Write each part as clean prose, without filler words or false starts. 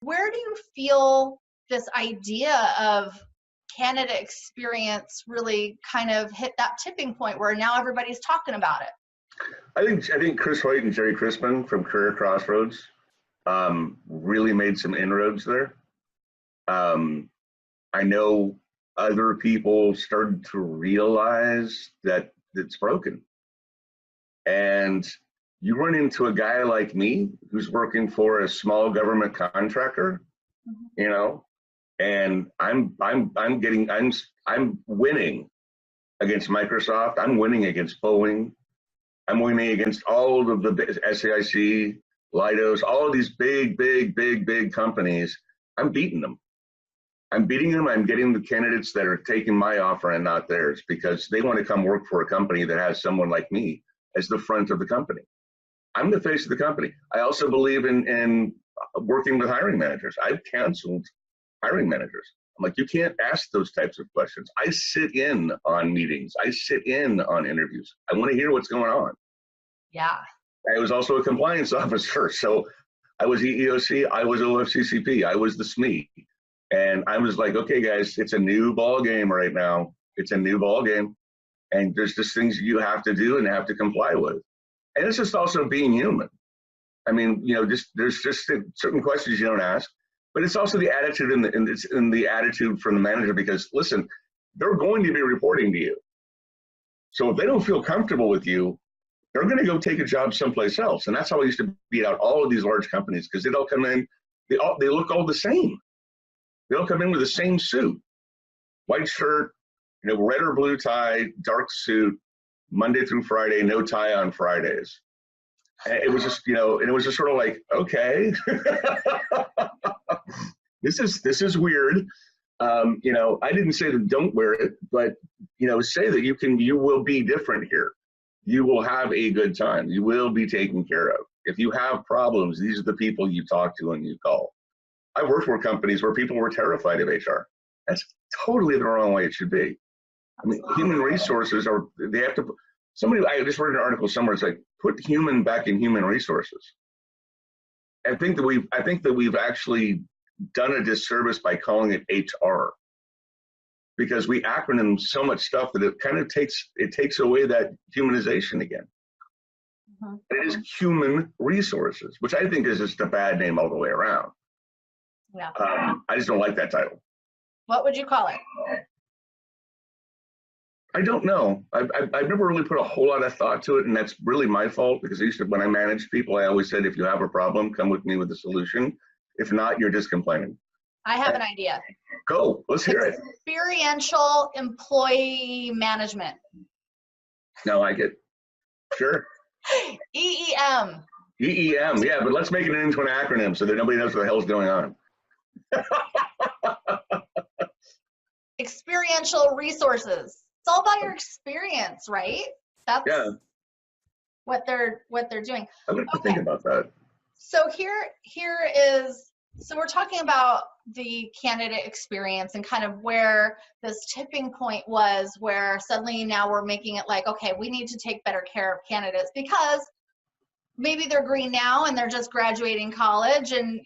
Where do you feel this idea of candidate experience really kind of hit that tipping point where now everybody's talking about it? I think Chris Hoyt and Jerry Crispin from Career Crossroads really made some inroads there. I know other people started to realize that it's broken. And you run into a guy like me who's working for a small government contractor, you know, and I'm winning against Microsoft. I'm winning against Boeing. I'm winning against all of the SAIC, Leidos, all of these big companies. I'm beating them. I'm getting the candidates that are taking my offer and not theirs because they want to come work for a company that has someone like me as the front of the company. I'm the face of the company. I also believe in working with hiring managers. I've canceled hiring managers. I'm like, you can't ask those types of questions. I sit in on meetings. I sit in on interviews. I want to hear what's going on. Yeah. I was also a compliance officer. So I was EEOC, I was OFCCP, I was the SME. And I was like, okay, guys, it's a new ball game right now. It's a new ball game. And there's just things you have to do and have to comply with. And it's just also being human. I mean, you know, there's just certain questions you don't ask, but it's also the attitude and the attitude from the manager because, listen, they're going to be reporting to you. So if they don't feel comfortable with you, they're going to go take a job someplace else. And that's how I used to beat out all of these large companies because they'd all come in, they look all the same. They all come in with the same suit, white shirt, you know, red or blue tie, dark suit, Monday through Friday, no tie on Fridays. And it was just, you know, and it was just sort of like, okay, this is weird. You know, I didn't say that don't wear it, but, you know, say that you will be different here. You will have a good time. You will be taken care of. If you have problems, these are the people you talk to and you call. I worked for companies where people were terrified of HR. That's totally the wrong way it should be. I mean, human resources I just read an article somewhere, it's like, put human back in human resources. I think that we've actually done a disservice by calling it HR because we acronym so much stuff that it kind of takes away that humanization again. Mm-hmm. It is human resources, which I think is just a bad name all the way around. Yeah. I just don't like that title. What would you call it? I don't know. I've never really put a whole lot of thought to it, and that's really my fault because when I managed people, I always said, if you have a problem, come with me with a solution. If not, you're just complaining. I have an idea. Go. Let's hear it. Experiential employee management. No, I get. Sure. EEM. EEM, yeah, but let's make it into an acronym so that nobody knows what the hell's going on. Experiential resources. It's all about your experience, right? That's what they're doing. I'm going to think about that. So here is, so we're talking about the candidate experience and kind of where this tipping point was, where suddenly now we're making it like, okay, we need to take better care of candidates because maybe they're green now and they're just graduating college and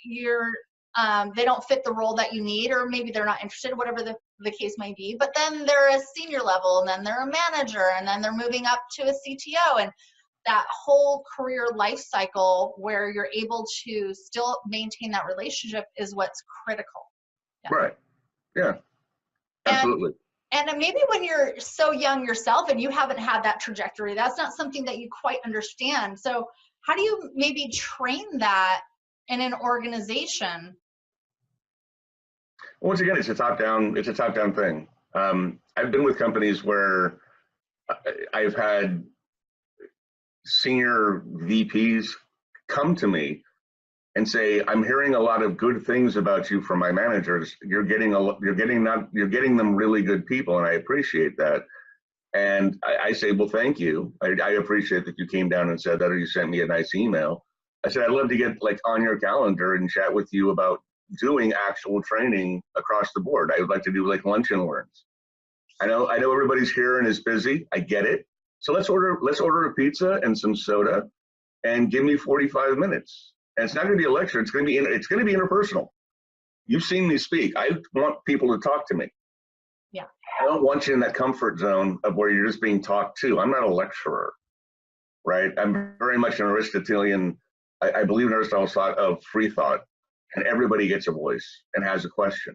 they don't fit the role that you need, or maybe they're not interested, whatever the case may be. But then they're a senior level, and then they're a manager, and then they're moving up to a CTO, and that whole career life cycle where you're able to still maintain that relationship is what's critical. Yeah. Right. Yeah. Absolutely. And maybe when you're so young yourself and you haven't had that trajectory, that's not something that you quite understand. So how do you maybe train that in an organization? Once again, it's a top-down thing. I've been with companies where I've had senior VPs come to me and say, "I'm hearing a lot of good things about you from my managers. You're getting them really good people, and I appreciate that." And I say, "Well, thank you. I appreciate that you came down and said that, or you sent me a nice email." I said, "I'd love to get like on your calendar and chat with you about doing actual training across the board. I would like to do like lunch and learns. I know everybody's here and is busy. I get it. So let's order a pizza and some soda and give me 45 minutes. And it's not going to be a lecture. It's going to be interpersonal. You've seen me speak. I want people to talk to me. Yeah. I don't want you in that comfort zone of where you're just being talked to. I'm not a lecturer, right? I'm very much an Aristotelian. I believe in Aristotle's thought of free thought, and everybody gets a voice and has a question.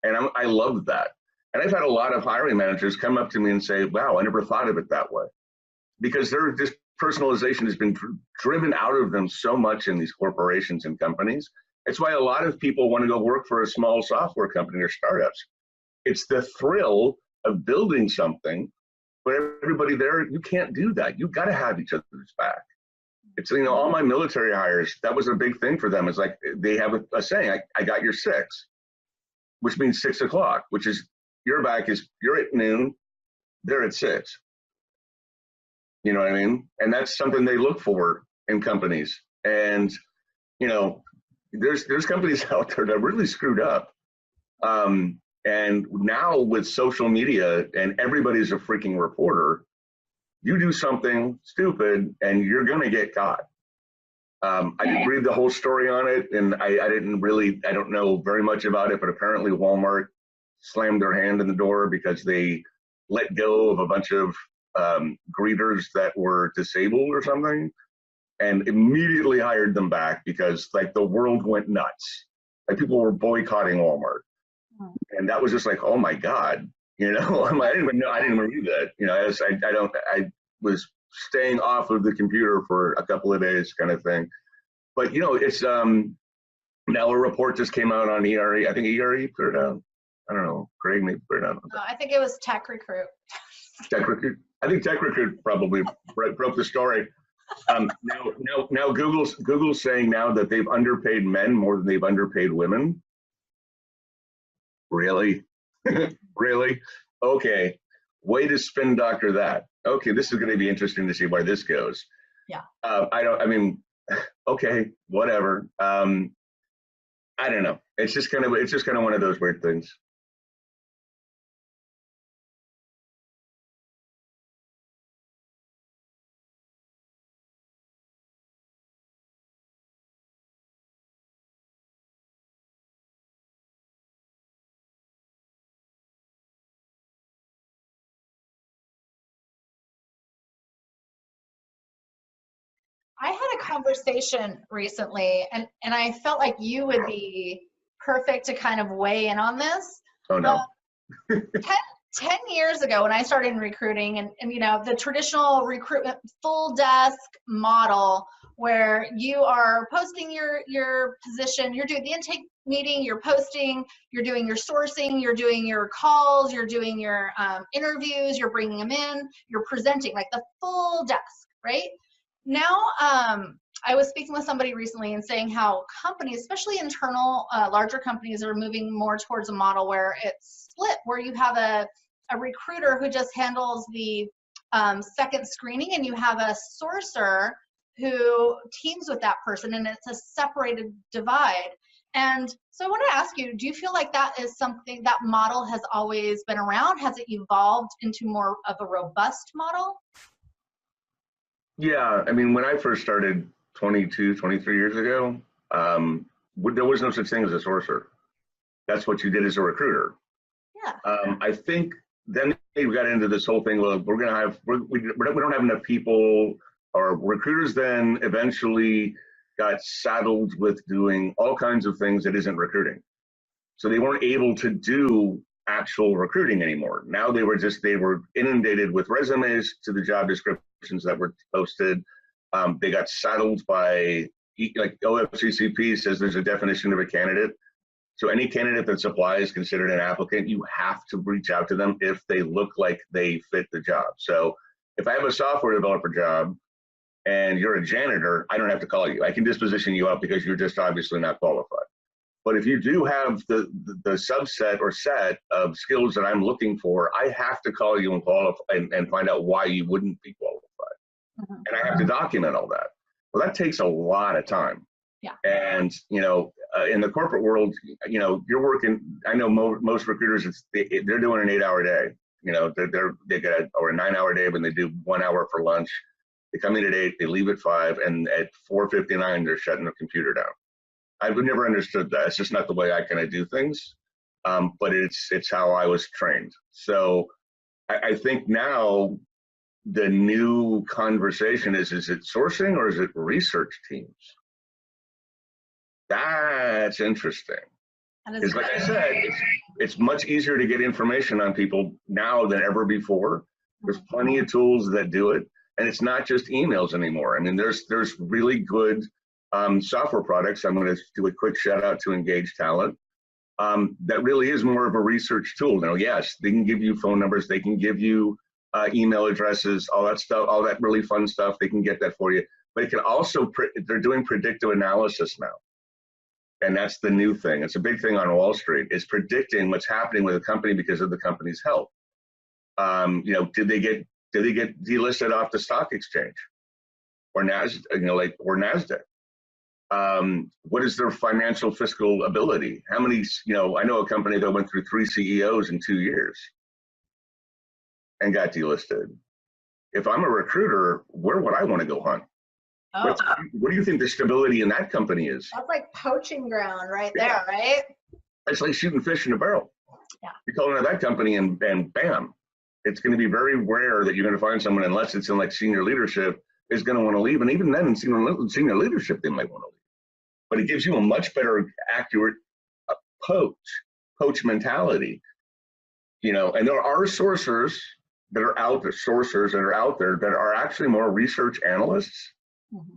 And I love that. And I've had a lot of hiring managers come up to me and say, wow, I never thought of it that way. Because this personalization has been driven out of them so much in these corporations and companies. It's why a lot of people want to go work for a small software company or startups. It's the thrill of building something, but everybody there, you can't do that. You've got to have each other's back. It's, all my military hires, that was a big thing for them. It's like they have a saying, I got your 6, which means 6 o'clock, which is your back is, you're at noon, they're at 6. You know what I mean? And that's something they look for in companies. And, there's companies out there that are really screwed up. And now with social media and everybody's a freaking reporter, you do something stupid and you're going to get caught. I didn't read the whole story on it, and I don't know very much about it, but apparently Walmart slammed their hand in the door because they let go of a bunch of greeters that were disabled or something, and immediately hired them back because the world went nuts. People were boycotting Walmart. And that was just like, oh my God, I didn't even read that. I was staying off of the computer for a couple of days kind of thing. But, it's, now a report just came out on ERE. I think ERE put it out. I don't know. Craig maybe put it out. No, I think it was TechRecruit. TechRecruit. I think TechRecruit probably broke the story. Now Google's saying now that they've underpaid men more than they've underpaid women. Really? Really? Okay. Way to spin doctor that. Okay, this is going to be interesting to see where this goes. Yeah. Okay, whatever. I don't know. It's just kind of one of those weird things. I had a conversation recently, and I felt like you would be perfect to kind of weigh in on this. Oh, no. 10 years ago when I started in recruiting, and the traditional recruitment full desk model where you are posting your position, you're doing the intake meeting, you're posting, you're doing your sourcing, you're doing your calls, you're doing your interviews, you're bringing them in, you're presenting, like the full desk, right? Now, I was speaking with somebody recently and saying how companies, especially internal, larger companies, are moving more towards a model where it's split, where you have a recruiter who just handles the second screening, and you have a sourcer who teams with that person, and it's a separated divide. And so I want to ask you, do you feel like that is something, that model has always been around? Has it evolved into more of a robust model? Yeah, when I first started 22, 23 years ago, there was no such thing as a sourcer. That's what you did as a recruiter. Yeah. I think then they got into this whole thing, well, we don't have enough people, or recruiters then eventually got saddled with doing all kinds of things that isn't recruiting. So they weren't able to do actual recruiting anymore. Now they were inundated with resumes to the job descriptions that were posted. They got saddled by, like OFCCP says there's a definition of a candidate. So any candidate that applies is considered an applicant. You have to reach out to them if they look like they fit the job. So if I have a software developer job and you're a janitor, I don't have to call you. I can disposition you up because you're just obviously not qualified. But if you do have the subset or set of skills that I'm looking for, I have to call you and qualify and find out why you wouldn't be qualified. Mm-hmm. And I have to document all that. Well, that takes a lot of time. Yeah. And, in the corporate world, you're working, I know most recruiters, they're doing an 8-hour day. They got a 9-hour day, but they do 1 hour for lunch. They come in at 8, they leave at 5, and at 4:59, they're shutting the computer down. I've never understood that. It's just not the way I kind of do things. But it's how I was trained. So I think now the new conversation is it sourcing or is it research teams? That's interesting. Because like I said, it's much easier to get information on people now than ever before. There's plenty of tools that do it. And it's not just emails anymore. I mean, there's really good software products. I'm going to do a quick shout out to Engage Talent. That really is more of a research tool. Now, yes, they can give you phone numbers. They can give you email addresses, all that stuff, all that really fun stuff. They can get that for you. But it can also, they're doing predictive analysis now. And that's the new thing. It's a big thing on Wall Street, is predicting what's happening with a company because of the company's health. You know, did they get delisted off the stock exchange or NASDAQ, or NASDAQ? What is their financial fiscal ability? How many, I know a company that went through 3 CEOs in 2 years and got delisted. If I'm a recruiter, where would I want to go hunt? Oh. What do you think the stability in that company is? That's like poaching ground right there, right? It's like shooting fish in a barrel. Yeah. You go into that company and bam, it's going to be very rare that you're going to find someone, unless it's in like senior leadership, is going to want to leave. And even then in senior leadership, they might want to leave. But it gives you a much better, accurate poach mentality. And there are sourcers that are out there, that are actually more research analysts,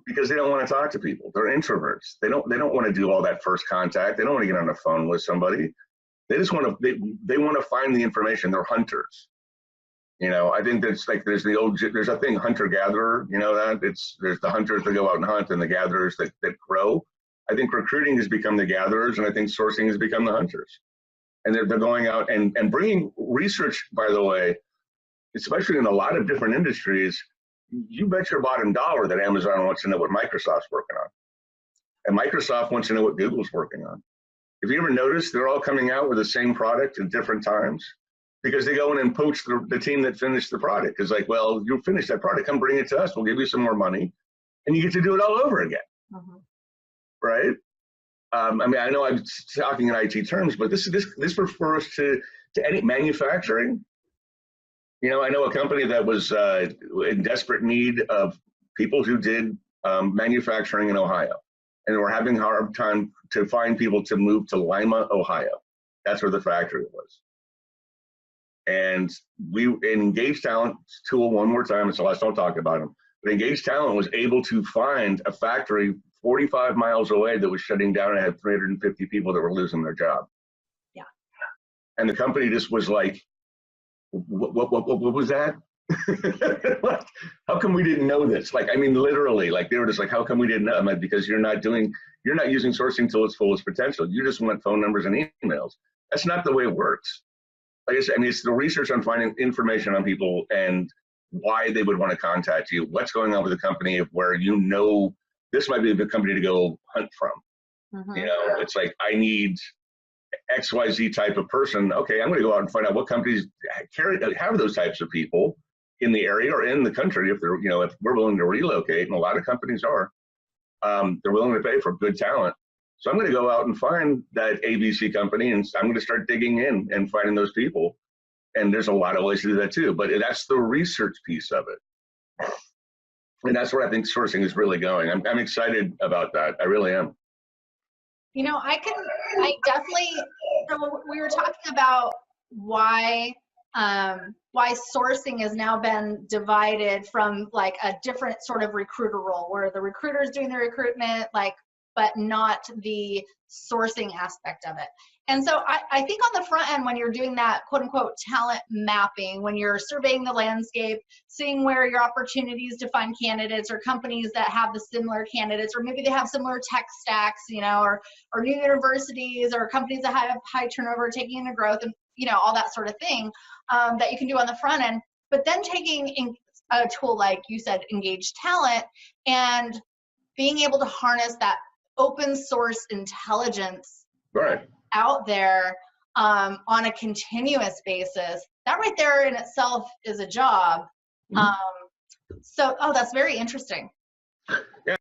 because they don't want to talk to people. They're introverts. They don't want to do all that first contact. They don't want to get on the phone with somebody. They just want to, they want to find the information. They're hunters. I think that's like, there's a thing, hunter-gatherer, there's the hunters that go out and hunt and the gatherers that grow. I think recruiting has become the gatherers, and I think sourcing has become the hunters. And they're going out and bringing research, by the way, especially in a lot of different industries. You bet your bottom dollar that Amazon wants to know what Microsoft's working on. And Microsoft wants to know what Google's working on. If you ever notice, they're all coming out with the same product at different times, because they go in and poach the team that finished the product. It's like, well, you finished that product, come bring it to us. We'll give you some more money, and you get to do it all over again. Right? I mean, I know I'm talking in IT terms, but this refers to any manufacturing. I know a company that was in desperate need of people who did manufacturing in Ohio, and were having a hard time to find people to move to Lima, Ohio. That's where the factory was. And we Engage Talent tool, one more time, it's the last I'll talk about them. But Engage Talent was able to find a factory 45 miles away that was shutting down and had 350 people that were losing their job. Yeah. And the company just was like, what was that? Like, how come we didn't know this? Like, I mean, literally, like, they were just like, how come we didn't know? I'm like, because you're not using sourcing to its fullest potential. You just want phone numbers and emails. That's not the way it works. Like I said, I mean, it's the research on finding information on people and why they would want to contact you, what's going on with the company, where this might be the company to go hunt from. It's like, I need XYZ type of person. Okay, I'm going to go out and find out what companies have those types of people in the area or in the country. If they're, if we're willing to relocate, and a lot of companies are, they're willing to pay for good talent. So I'm going to go out and find that ABC company, and I'm going to start digging in and finding those people. And there's a lot of ways to do that too, but that's the research piece of it. And that's where I think sourcing is really going. I'm excited about that. I really am. I definitely, so we were talking about why sourcing has now been divided from like a different sort of recruiter role, where the recruiter is doing the recruitment, but not the sourcing aspect of it. And so I think on the front end, when you're doing that quote unquote talent mapping, when you're surveying the landscape, seeing where your opportunities to find candidates or companies that have the similar candidates, or maybe they have similar tech stacks, or new universities or companies that have high turnover taking into growth, and all that sort of thing that you can do on the front end. But then taking a tool like you said, Engage Talent, and being able to harness that open source intelligence out there on a continuous basis, that right there in itself is a job. So, that's very interesting. Yeah,